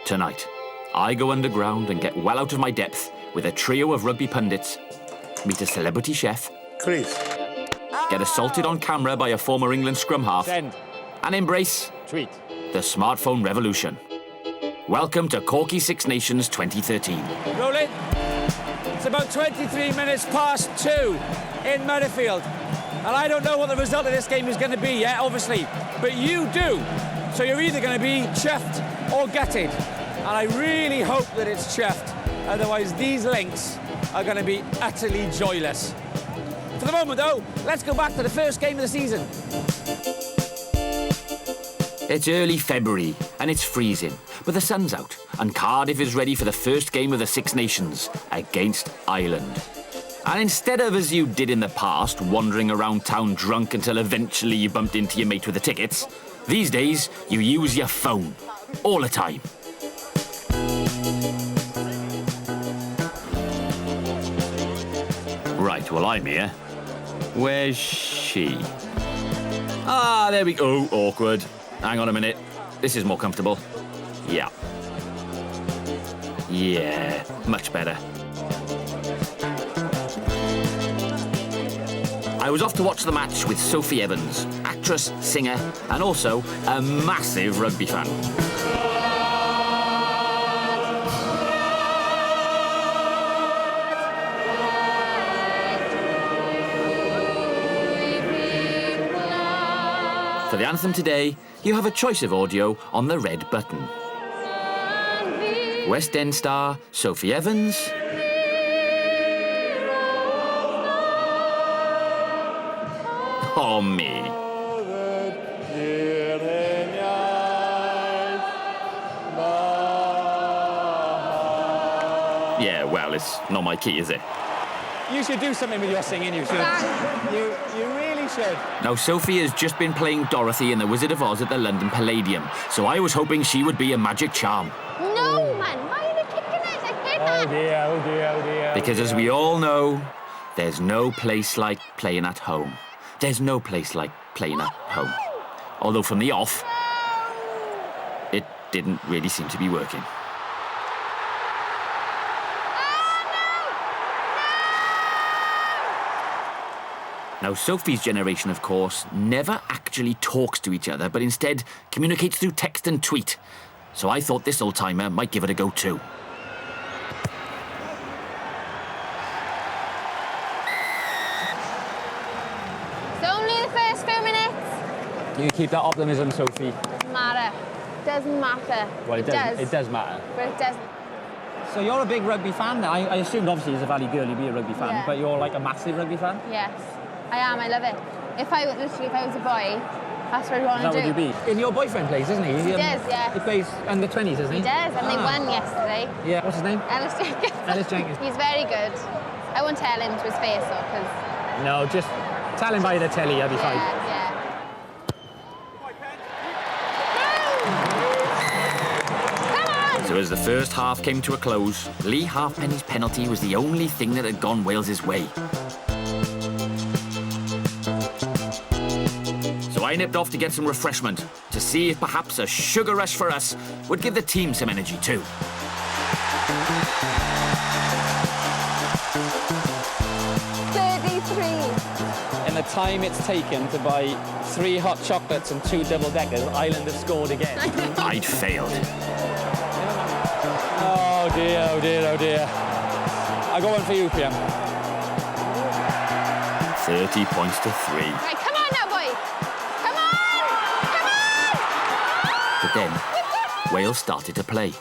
Tonight, I go underground and get well out of my depth with a trio of rugby pundits, meet a celebrity chef, Chris. get assaulted on camera by a former England scrum half, Send. and embrace Tweet. the smartphone revolution. Welcome to Korkey Six Nations 2013. Rolling. It's about 23 minutes past 2 in Murrayfield. And I don't know what the result of this game is going to be yet, obviously. But you do. So you're either going to be chuffed or gutted. And I really hope that it's chuffed. Otherwise, these links are going to be utterly joyless. For the moment, though, let's go back to the first game of the season. It's early February and it's freezing, but the sun's out and Cardiff is ready for the first game of the Six Nations against Ireland. And instead of, as you did in the past, wandering around town drunk until eventually you bumped into your mate with the tickets, these days you use your phone all the time. Right, well, I'm here. Where's she? Ah, there we go. Oh, awkward. Hang on a minute. This is more comfortable. Yeah. Yeah, much better. I was off to watch the match with Sophie Evans, actress, singer, and also a massive rugby fan. For the anthem today, you have a choice of audio on the red button. West End star Sophie Evans. Oh, me. Yeah, well, it's not my key, is it? You should do something with your singing, you should. You really should. Now, Sophie has just been playing Dorothy in The Wizard of Oz at the London Palladium, so I was hoping she would be a magic charm. No, man, why are they kicking it? I hate that. Oh dear, oh dear, oh dear. Because as we all know, there's no place like playing at home. There's no place like playing at home. Although from the off, it didn't really seem to be working. Now, Sophie's generation, of course, never actually talks to each other, but instead communicates through text and tweet. So I thought this old-timer might give it a go too. It's only the first few minutes. You keep that optimism, Sophie. Doesn't matter. Doesn't matter. Well, it does. It does matter. But it doesn't. So you're a big rugby fan then? I assumed obviously as a Valley girl you'd be a rugby fan, Yeah. but you're like a massive rugby fan? Yes, I am. I love it. If I was a boy, that's what I want Is that to do. what you'd be? And your boyfriend plays, doesn't he? He does, yeah. He plays under 20s, doesn't he? He does, and they Ah. won yesterday. Yeah, what's his name? Ellis Jenkins. Ellis Jenkins. He's very good. I won't tell him to his face though, because No, just tell him by the telly, I'll be fine. yeah. So as the first half came to a close, Lee Halfpenny's penalty was the only thing that had gone Wales's way. So I nipped off to get some refreshment, to see if perhaps a sugar rush for us would give the team some energy too. In the time it's taken to buy 3 hot chocolates and 2 double-deckers, Ireland have scored again. I'd failed. Oh dear, oh dear, oh dear. I go one for you, PM. 30 points to 3. Right, come on now, boy. Come on! Come on! But then, Wales started to play.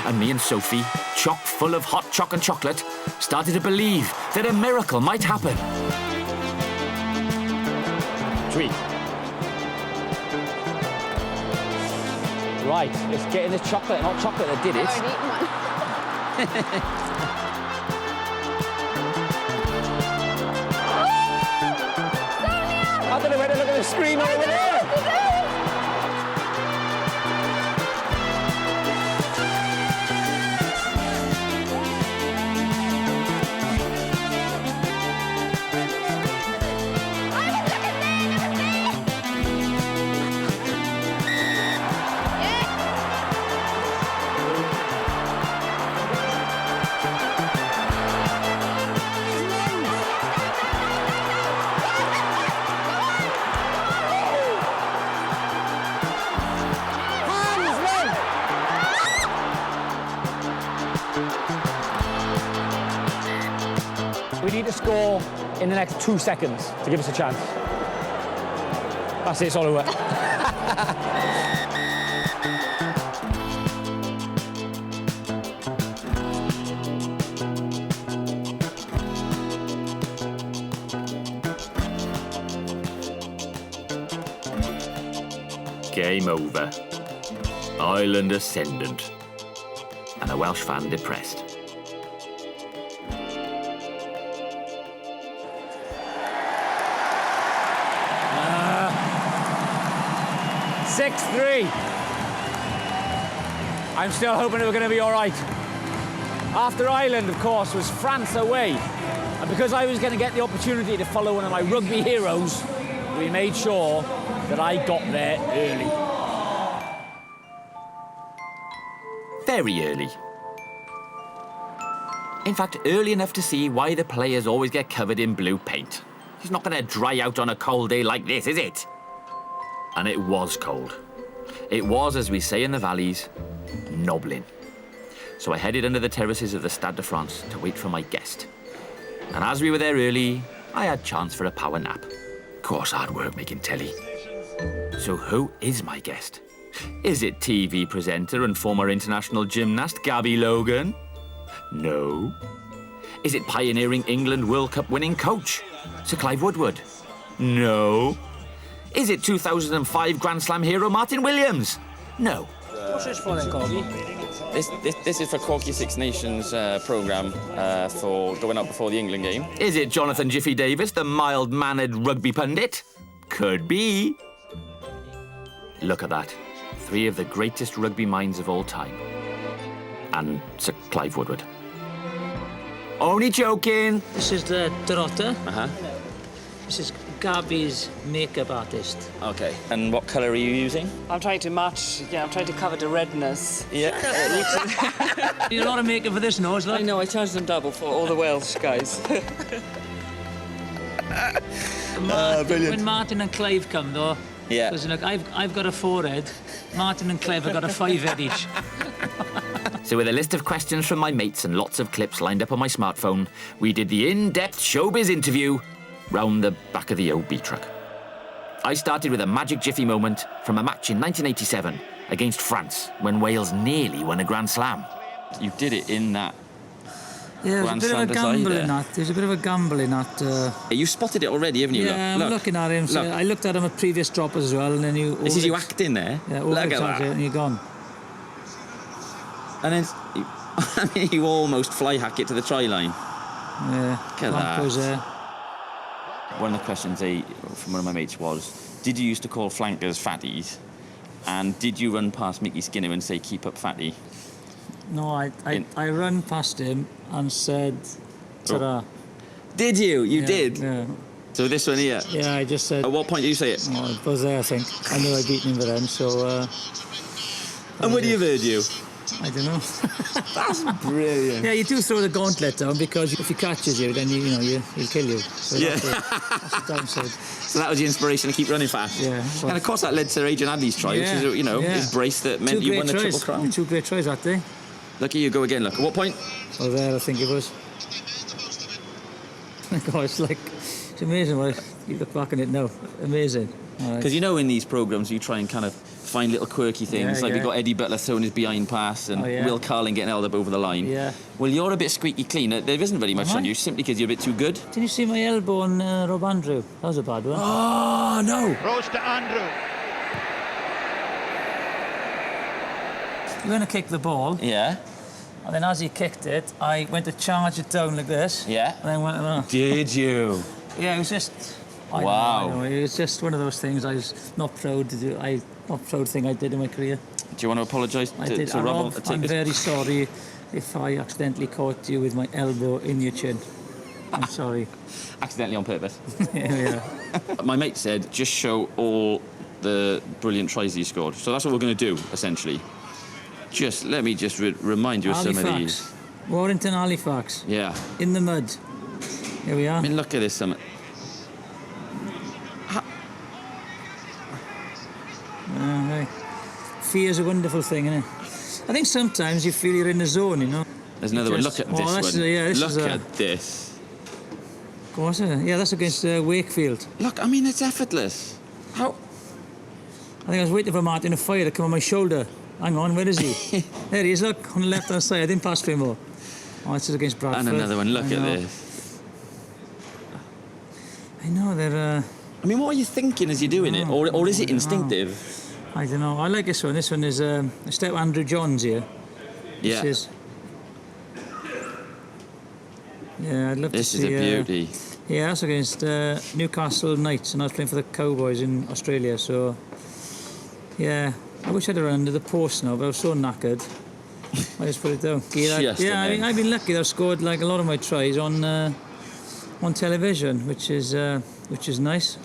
And me and Sophie, chock full of hot choc and chocolate, started to believe that a miracle might happen. Tweet. Right, it's getting this chocolate and hot chocolate that did it. I've already eaten one. I don't know where to look at the screen over there. to score in the next 2 seconds to give us a chance. That's it, it's all over. Game over. Ireland ascendant. And a Welsh fan depressed. 6-3. I'm still hoping we're going to be all right. After Ireland, of course, was France away. And because I was going to get the opportunity to follow one of my rugby heroes, we made sure that I got there early. Very early. In fact, early enough to see why the players always get covered in blue paint. It's not going to dry out on a cold day like this, is it? And it was cold. It was, as we say in the valleys, nobbling. So I headed under the terraces of the Stade de France to wait for my guest. And as we were there early, I had chance for a power nap. Of course, hard work making telly. So who is my guest? Is it TV presenter and former international gymnast Gabby Logan? No. Is it pioneering England World Cup winning coach, Sir Clive Woodward? No. Is it 2005 Grand Slam hero Martin Williams? No. What's this for then, Korkey? This is for Korkey Six Nations programme for going up before the England game. Is it Jonathan Jiffy Davis, the mild-mannered rugby pundit? Could be. Look at that. 3 of the greatest rugby minds of all time. And Sir Clive Woodward. Only joking. This is the Dorota. Uh-huh. This is Gabby's makeup artist. Okay. And what colour are you using? I'm trying to match, I'm trying to cover the redness. Yeah. You need a lot of makeup for this nose, I like. know, I charged them double for all the Welsh guys. When Martin and Clive come, though, Yeah. because look, I've got a 4-head, Martin and Clive have got a 5-head each. So with a list of questions from my mates and lots of clips lined up on my smartphone, we did the in-depth showbiz interview round the back of the OB truck. I started with a magic jiffy moment from a match in 1987 against France when Wales nearly won a Grand Slam. You did it in that. Yeah, there's a bit of a gamble in that. There's a bit of a gamble in that. You spotted it already, haven't you? Yeah, Look. I'm looking at him. So Look. I looked at him at previous droppers as well, and then you. This is you acting there. Yeah, Look at overcharge that. it, and you're gone. And then you almost fly hack it to the try line. Yeah, Look at that. goes there. One of the questions from one of my mates was, did you used to call flankers fatties? And did you run past Mickey Skinner and say, keep up fatty? No, I ran past him and said, ta-ra. Did you? You did? Yeah. So this one here? Yeah, I just said. At what point did you say it? Oh, it was there, I think. I knew I'd beaten him by then, so. And would he have heard you? I don't know. That's brilliant. Yeah, you do throw the gauntlet down because if he catches you, then he'll kill you. So Yeah. that's the downside. So that was the inspiration to keep running fast. Yeah. And of course that led to Adrian Adley's try, which is, his brace that meant you won the Triple Crown. 2 great tries that day. Look, here you go again. Look, at what point? Oh, there, I think it was. God, it's amazing. You look back on it now. Amazing. Because in these programmes you try and kind of find little quirky things, like we got Eddie Butler throwing his behind pass and Will Carling getting held up over the line. Yeah. Well, you're a bit squeaky clean. There isn't very much on you, simply because you're a bit too good. Did you see my elbow on Rob Andrew? That was a bad one. Oh, no. Throws to Andrew. You went to kick the ball, Yeah. and then as he kicked it, I went to charge it down like this. Yeah. And then went. Did you? Yeah, it was just. I Wow. know, it was just one of those things I was not proud to do. Not proud thing I did in my career. Do you want to apologise I did. to Rob? I'm very sorry if I accidentally caught you with my elbow in your chin. I'm sorry. Accidentally on purpose. Yeah. My mate said, just show all the brilliant tries he scored. So that's what we're going to do, essentially. Let me remind you of some of these. Warrington, Halifax. Yeah. In the mud. Here we are. I mean, look at this. Right. Fear's a wonderful thing, isn't it? I think sometimes you feel you're in the zone, There's another one. Look at this one. This Look is at this. Of course, yeah, that's against Wakefield. Look, I mean, it's effortless. How? I think I was waiting for Martin to fire to come on my shoulder. Hang on, where is he? There he is, look, on the left-hand side. I didn't pass to him more. Oh, this is against Bradford. And another one, look at this. I know, they're... I mean, what are you thinking as you're doing it? Or is it instinctive? I don't know. I like this one. This one is a step Andrew Johns here. Yeah. This is... Yeah, I'd love This to is see... a beauty. Yeah, that's against Newcastle Knights, and I was playing for the Cowboys in Australia, so... Yeah, I wish I'd have run under the post now, but I was so knackered. I just put it down. Yeah, I've been lucky that I've scored like a lot of my tries on television, which is nice.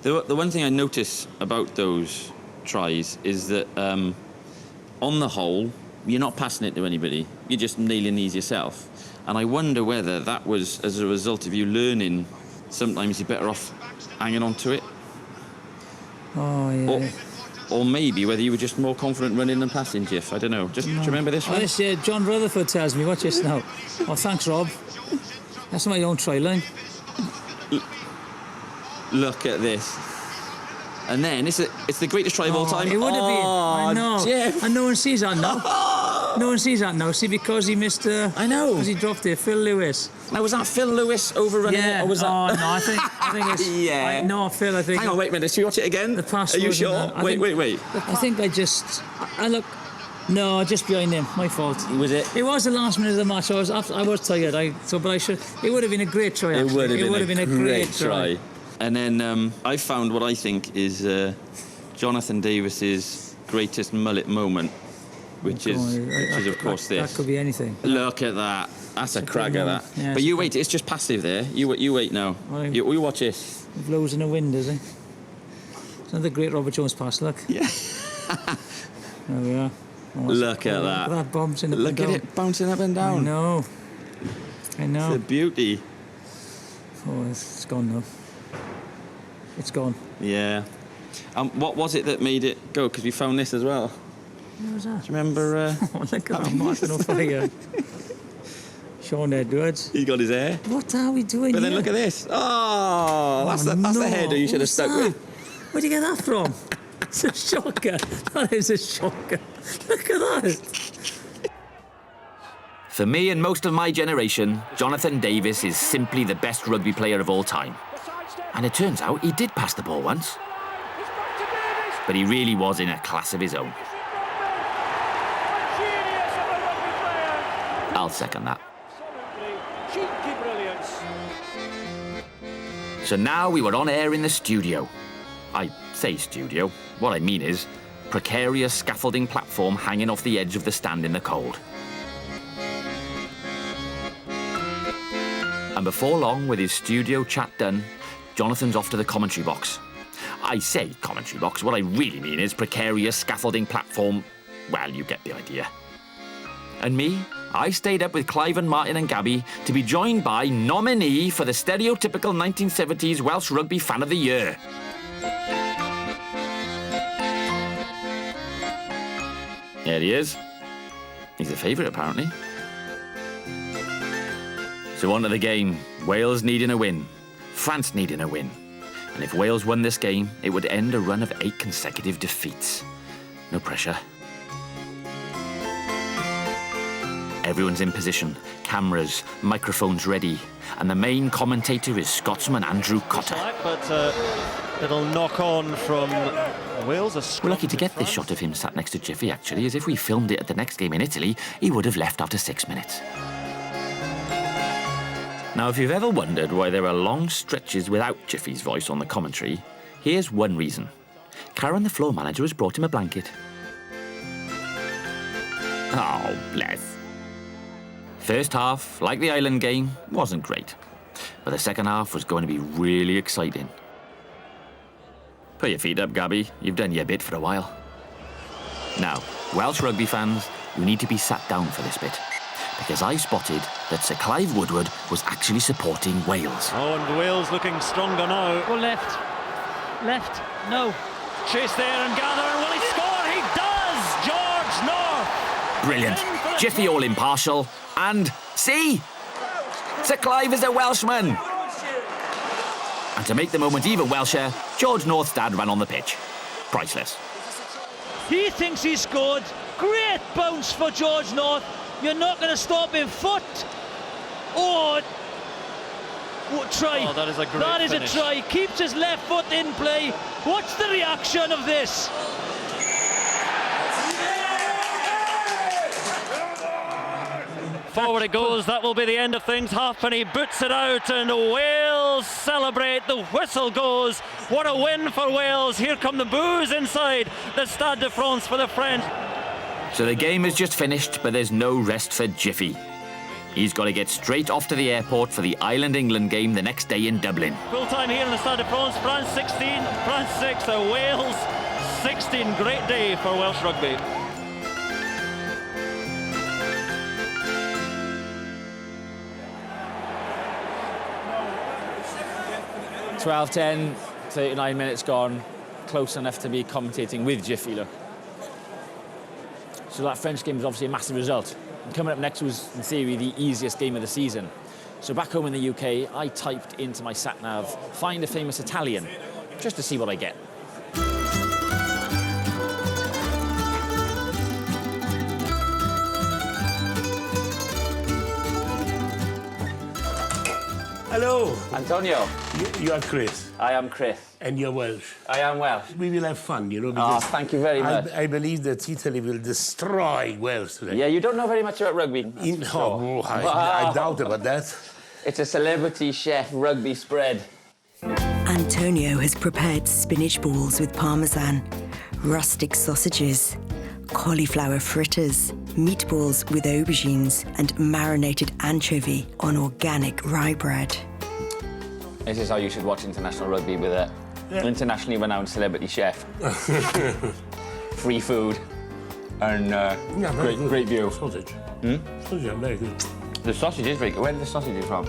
The one thing I notice about those tries is that on the whole, you're not passing it to anybody. You're just nailing these yourself. And I wonder whether that was as a result of you learning sometimes you're better off hanging on to it. Oh, yeah. Or maybe whether you were just more confident running than passing, Jiff. I don't know. Do you remember this one? This, John Rutherford tells me. Watch this now. Oh, thanks, Rob. That's my own try line. Look at this. And then it's the greatest try of all time. It would have been. I know. Jeff. And no one sees that now. No one sees that now. See, because he missed... I know. Because he dropped it. Phil Lewis. Now, was that Phil Lewis overrunning it, or was that... Oh, no, I think it's... Yeah. No, Phil, I think... Hang on, wait a minute. Should we watch it again? The pass Are you wasn't sure? Wait. I think I just... I look... No, just behind him. My fault. Was it? It was the last minute of the match. I was tired. But I should... It would have been a great try, actually. It would have been a great try. And then I found what I think is Jonathan Davis's greatest mullet moment, which is of course this. That could be anything. Look at that. That's a cragger, that. Yeah, but you wait, it's just passive there. You wait now. You watch this. It blows in the wind, does it? It's another great Robert Jones pass, look. Yeah. There we are. Look at that. Look at that bouncing up and down. Look at it bouncing up and down. I know. It's a beauty. Oh, it's gone now. It's gone. Yeah. What was it that made it go? Because we found this as well. What was that? Do you remember... Oh, look at that, Martin O'Fire. Sean Edwards. He got his hair. What are we doing But then here? look at this. Oh, that's the header you should have stuck with. Where'd you get that from? It's a shocker. That is a shocker. Look at that. For me and most of my generation, Jonathan Davis is simply the best rugby player of all time. And it turns out he did pass the ball once. But he really was in a class of his own. I'll second that. So now we were on air in the studio. I say studio. What I mean is precarious scaffolding platform hanging off the edge of the stand in the cold. And before long, with his studio chat done, Jonathan's off to the commentary box. I say commentary box, what I really mean is precarious scaffolding platform. Well, you get the idea. And me, I stayed up with Clive and Martin and Gabby to be joined by nominee for the stereotypical 1970s Welsh Rugby Fan of the Year. There he is. He's a favourite, apparently. So on to the game. Wales needing a win. France needing a win. And if Wales won this game, it would end a run of 8 consecutive defeats. No pressure. Everyone's in position. Cameras, microphones ready. And the main commentator is Scotsman Andrew Cotter. But little knock on from Wales. We're lucky to get this shot of him sat next to Jiffy, actually, as if we filmed it at the next game in Italy, he would have left after 6 minutes. Now, if you've ever wondered why there are long stretches without Jiffy's voice on the commentary, here's one reason. Karen, the floor manager, has brought him a blanket. Oh, bless. First half, like the Ireland game, wasn't great. But the second half was going to be really exciting. Put your feet up, Gabby. You've done your bit for a while. Now, Welsh rugby fans, you need to be sat down for this bit. Because I spotted that Sir Clive Woodward was actually supporting Wales. Oh, and Wales looking stronger now. Go left. Left. No. Chase there and gather, and will he score? He does! George North! Brilliant. Jiffy all impartial. And see? Sir Clive is a Welshman. And to make the moment even Welsher, George North's dad ran on the pitch. Priceless. He thinks he scored. Great bounce for George North. You're not going to stop him. Foot. Oh, try. Oh, that is a great That is finish. a try. Keeps his left foot in play. What's the reaction of this? Forward it goes. That will be the end of things. Halfpenny boots it out and Wales celebrate. The whistle goes. What a win for Wales. Here come the boos inside the Stade de France for the French. So the game is just finished, but there's no rest for Jiffy. He's got to get straight off to the airport for the Ireland-England game the next day in Dublin. Full time here in the Stade de France. France 16, France 6, Wales 16. Great day for Welsh rugby. 12-10, 39 minutes gone. Close enough to be commentating with Jiffy, look. So that French game was obviously a massive result. And coming up next was, in theory, the easiest game of the season. So back home in the UK, I typed into my sat-nav, find a famous Italian, just to see what I get. Hello, Antonio. you are Chris, I am Chris. and you're Welsh. I am Welsh. We will have fun, you know, Oh, because thank you very much. I believe that Italy will destroy Wales today. Yeah, you don't know very much about rugby. I doubt about that. It's a celebrity chef rugby spread. Antonio has prepared spinach balls with parmesan, rustic sausages, cauliflower fritters, meatballs with aubergines, and marinated anchovy on organic rye bread. This is how you should watch international rugby with an internationally renowned celebrity chef. Free food and great view. Sausage. Sausage are very good. The sausage is very good. Where did the sausage from?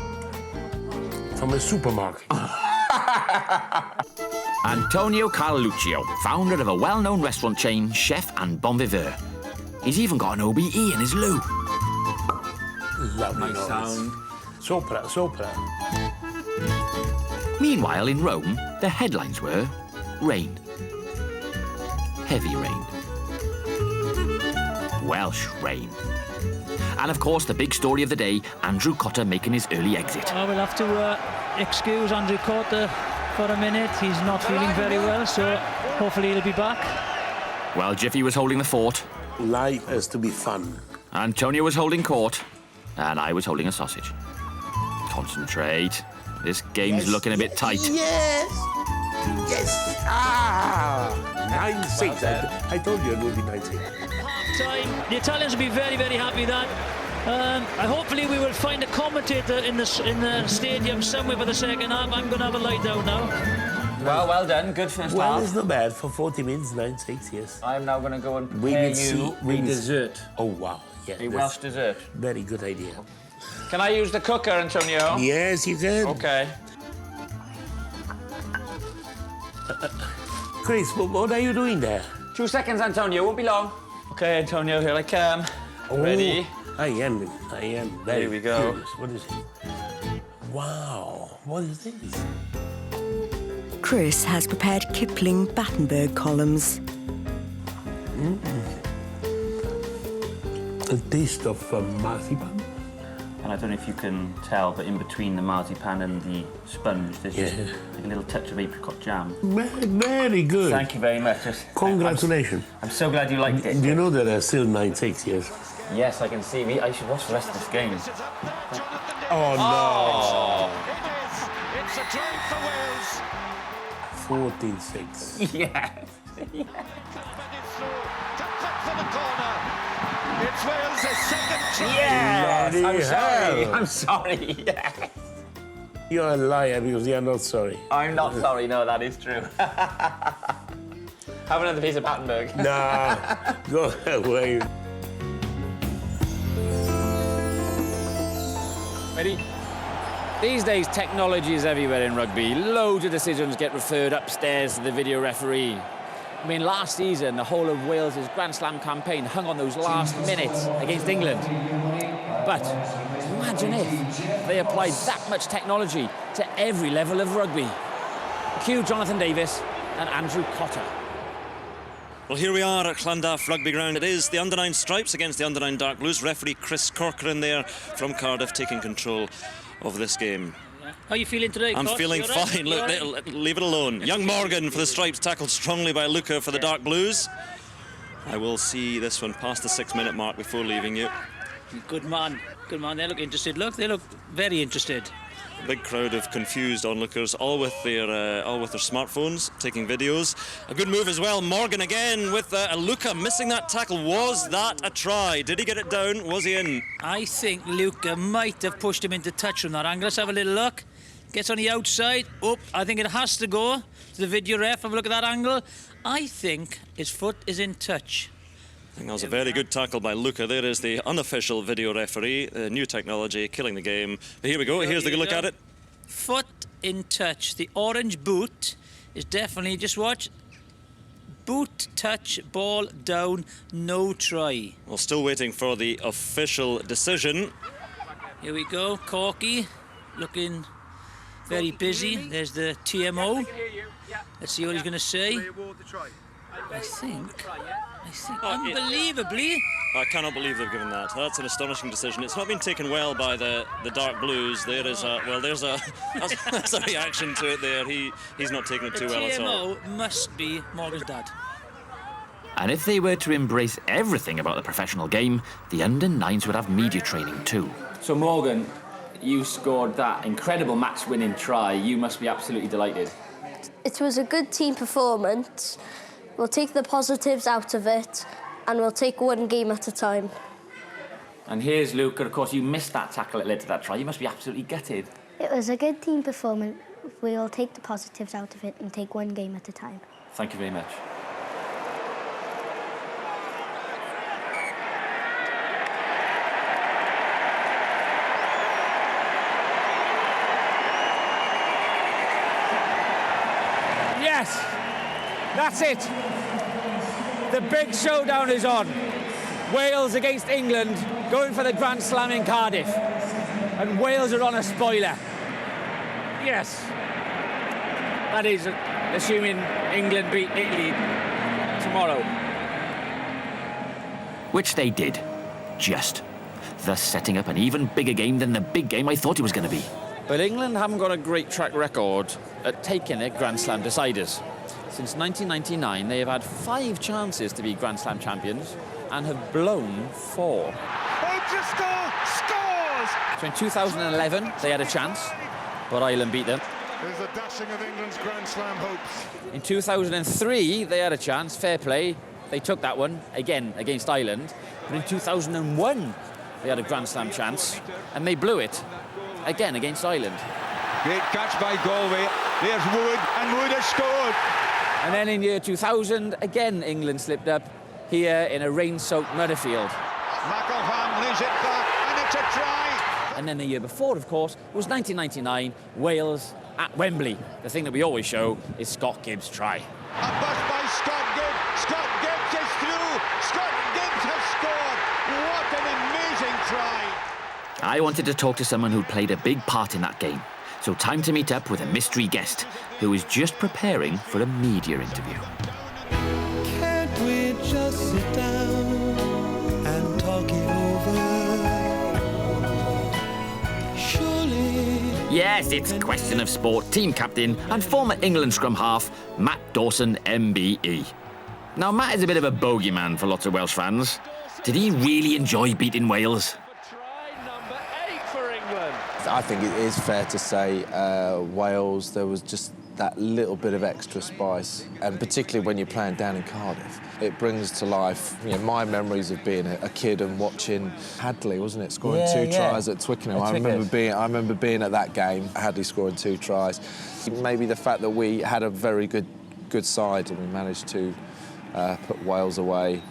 From a supermarket. Antonio Carluccio, founder of a well-known restaurant chain, chef and bon viveur. He's even got an OBE in his loo. Lovely noise. Sound. Sopra. Meanwhile, in Rome, the headlines were rain. Heavy rain. Welsh rain. And of course, the big story of the day, Andrew Cotter making his early exit. We'll have to excuse Andrew Cotter for a minute. He's not feeling very well, so hopefully he'll be back. While Jiffy was holding the fort, Life has to be fun. Antonio was holding court, and I was holding a sausage. Concentrate. This game's looking a bit tight. Yes! 9-6. I told you it would be 9-6. Time. The Italians will be very, very happy with that. Hopefully we will find a commentator in the stadium somewhere for the second half. I'm going to have a lie down now. Well done. Good first Well, half. it's not bad for 40 minutes, 9-6, yes. I'm now going to go and We prepare will you see- we a will- dessert. Oh, wow. Yeah, A that's Welsh dessert. very good idea. Can I use the cooker, Antonio? Yes, you can. Okay. Chris, what are you doing there? 2 seconds, Antonio. Won't be long. Okay, Antonio, here I come. Ready? I am very Here we go. curious. What is it? Wow, what is this? Chris has prepared Kipling Battenberg columns. A taste of marzipan? And I don't know if you can tell, but in between the marzipan and the sponge, there's just like a little touch of apricot jam. Very good. Thank you very much. Congratulations. I'm so glad you liked it. Do you know there are still 9-6, yes? Yes, I can see. I should watch the rest of this game. Oh, no. It's a drive for Wales. 14-6. Yes. It's Wales' second try. Yes. Bloody I'm sorry. hell. I'm sorry. Yeah. You're a liar because you're not sorry. I'm not sorry. No, that is true. Have another piece of Battenberg. Nah, go away. Ready? These days, technology is everywhere in rugby. Loads of decisions get referred upstairs to the video referee. I mean, last season, the whole of Wales' Grand Slam campaign hung on those last minutes against England. But imagine if they applied that much technology to every level of rugby. Cue Jonathan Davis and Andrew Cotter. Well, here we are at Llandaff Rugby Ground. It is the under-9 Stripes against the under-9 Dark Blues. Referee Chris Corcoran there from Cardiff taking control of this game. How are you feeling today, I'm Coach? feeling fine. Look, leave it alone. Young Morgan for the Stripes, tackled strongly by Luca for the Dark Blues. I will see this one past the 6-minute mark before leaving you. Good man. Good man. They look interested. Look, they look very interested. Big crowd of confused onlookers, all with their smartphones, taking videos. A good move as well. Morgan again with Luca missing that tackle. Was that a try? Did he get it down? Was he in? I think Luca might have pushed him into touch from that angle. Let's have a little look. Gets on the outside. Oh, I think it has to go to the video ref. Have a look at that angle. I think his foot is in touch. I think that was a very good tackle by Luca. There is the unofficial video referee. New technology killing the game. But here we go. Here's the good look at it. Foot in touch. The orange boot is definitely, just watch. Boot, touch, ball down, no try. Well, still waiting for the official decision. Here we go. Korkey looking very busy. There's the TMO. Let's see what he's going to say. I think, unbelievably... I cannot believe they've given that. That's an astonishing decision. It's not been taken well by the Dark Blues. There is that's a reaction to it there. He's not taking it too well at all. TMO must be Morgan's dad. And if they were to embrace everything about the professional game, the under-9s would have media training too. So Morgan, you scored that incredible match-winning try. You must be absolutely delighted. It was a good team performance. We'll take the positives out of it and we'll take one game at a time. And here's Luca. Of course, you missed that tackle that led to that try. You must be absolutely gutted. It was a good team performance. We'll take the positives out of it and take one game at a time. Thank you very much. Yes, that's it. The big showdown is on. Wales against England, going for the Grand Slam in Cardiff. And Wales are on a spoiler. Yes. That is, assuming England beat Italy tomorrow. Which they did. Just. Thus setting up an even bigger game than the big game I thought it was going to be. But England haven't got a great track record at taking their Grand Slam deciders. Since 1999, they have had 5 chances to be Grand Slam champions and have blown 4. O'Driscoll scores! So in 2011, they had a chance, but Ireland beat them. There's the dashing of England's Grand Slam hopes. In 2003, they had a chance, fair play. They took that one, again, against Ireland. But in 2001, they had a Grand Slam chance, and they blew it, again, against Ireland. Great catch by Galway. There's Wood, and Wood has scored. And then in year 2000, again, England slipped up here in a rain-soaked Murrayfield. McElham leaves it back, and it's a try. And then the year before, of course, was 1999, Wales at Wembley. The thing that we always show is Scott Gibbs' try. A bust by Scott Gibbs. Scott Gibbs is through. Scott Gibbs has scored. What an amazing try. I wanted to talk to someone who played a big part in that game. So time to meet up with a mystery guest who is just preparing for a media interview. Can't we just sit down and talk it over? Surely. Yes, it's Question of Sport team captain and former England scrum half, Matt Dawson, MBE. Now, Matt is a bit of a bogeyman for lots of Welsh fans. Did he really enjoy beating Wales? I think it is fair to say Wales, there was just that little bit of extra spice, and particularly when you're playing down in Cardiff. It brings to life, my memories of being a kid and watching Hadley, wasn't it, scoring 2 tries at Twickenham. I remember being at that game, Hadley scoring 2 tries. Maybe the fact that we had a very good side and we managed to put Wales away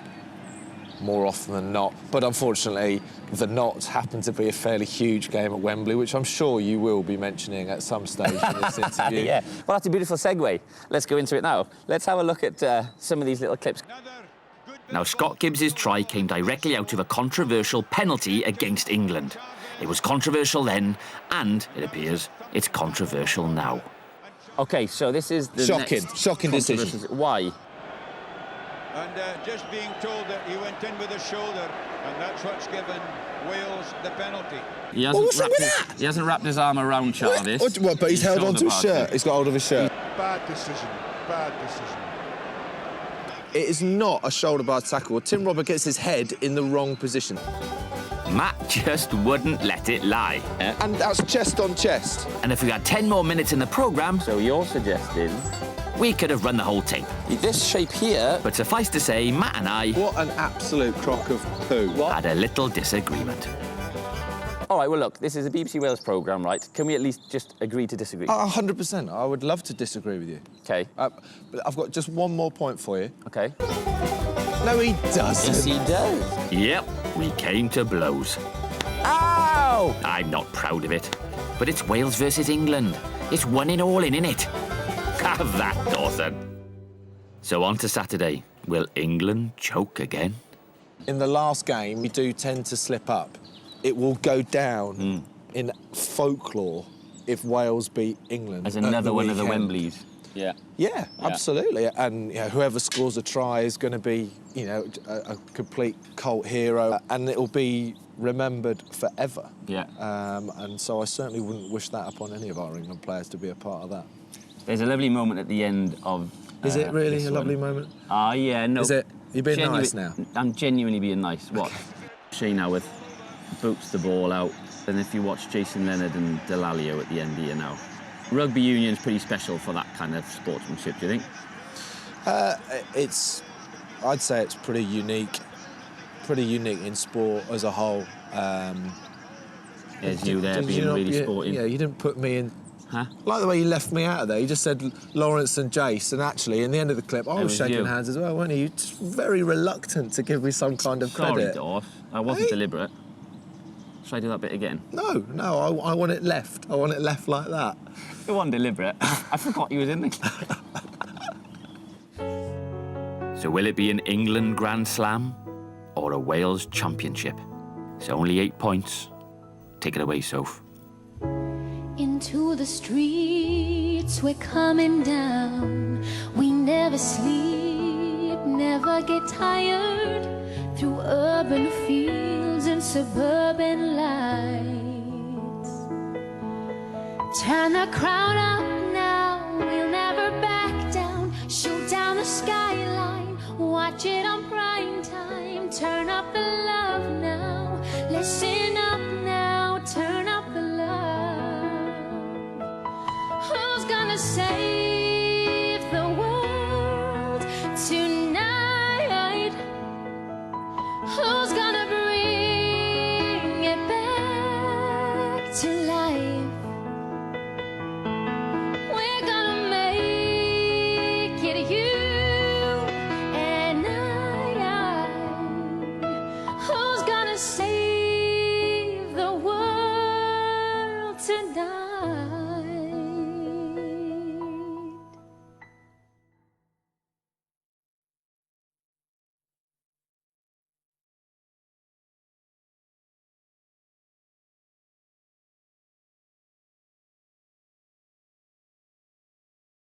more often than not. But unfortunately, the not happened to be a fairly huge game at Wembley, which I'm sure you will be mentioning at some stage in this interview. Yeah, well, that's a beautiful segue. Let's go into it now. Let's have a look at some of these little clips. Now, Scott Gibbs' try came directly out of a controversial penalty against England. It was controversial then, and, it appears, it's controversial now. OK, so this is the Shocking decision. Why? And just being told that he went in with his shoulder, and that's what's given Wales the penalty. He hasn't wrapped his arm around Jarvis. What, but he's held onto his shirt. He's got hold of his shirt. Bad decision. Bad decision. It is not a shoulder bar tackle. Tim Robert gets his head in the wrong position. Matt just wouldn't let it lie. And that's chest on chest. And if we had 10 more minutes in the programme... So you're suggesting... we could have run the whole tape. This shape here... But suffice to say, Matt and I... what an absolute crock of poo. Had a little disagreement. All right, well, look, this is a BBC Wales programme, right? Can we at least just agree to disagree? 100%. I would love to disagree with you. OK. But I've got just one more point for you. OK. No, he doesn't. Yes, he does. Yep, we came to blows. Ow! I'm not proud of it. But it's Wales versus England. It's 1-all in, innit? Have that, Dawson. So on to Saturday. Will England choke again? In the last game, we do tend to slip up. It will go down in folklore if Wales beat England. As another one of the Wembleys. Yeah, absolutely. And whoever scores a try is going to be, a complete cult hero, and it'll be remembered forever. Yeah. And so I certainly wouldn't wish that upon any of our England players to be a part of that. There's a lovely moment at the end of. Is it really a lovely moment? Yeah, no. Is it? You're being nice now. I'm genuinely being nice. What? Shane Howarth boots the ball out, and if you watch Jason Leonard and Delalio at the end here now. Rugby union's pretty special for that kind of sportsmanship, do you think? I'd say it's pretty unique in sport as a whole. There's you there being really sporting. Yeah, you didn't put me in. Huh? Like the way you left me out of there. You just said Lawrence and Jace, and actually, in the end of the clip, I was shaking hands as well, weren't you? You're just very reluctant to give me some kind of credit. Sorry, Dorf. I wasn't deliberate. Should I do that bit again? No, I want it left. I want it left like that. It wasn't deliberate. I forgot you was in there. So will it be an England Grand Slam or a Wales Championship? It's only 8 points. Take it away, Soph. Into the streets we're coming down. We never sleep, never get tired. Through urban fields and suburban lights. Turn the crowd up now, we'll never back down. Shoot down the skyline, watch it on prime time. Turn up the love now, listen up now, turn up the love. Who's gonna save the world tonight? Who's gonna bring it back to life? We're gonna make it, you and I. Who's gonna save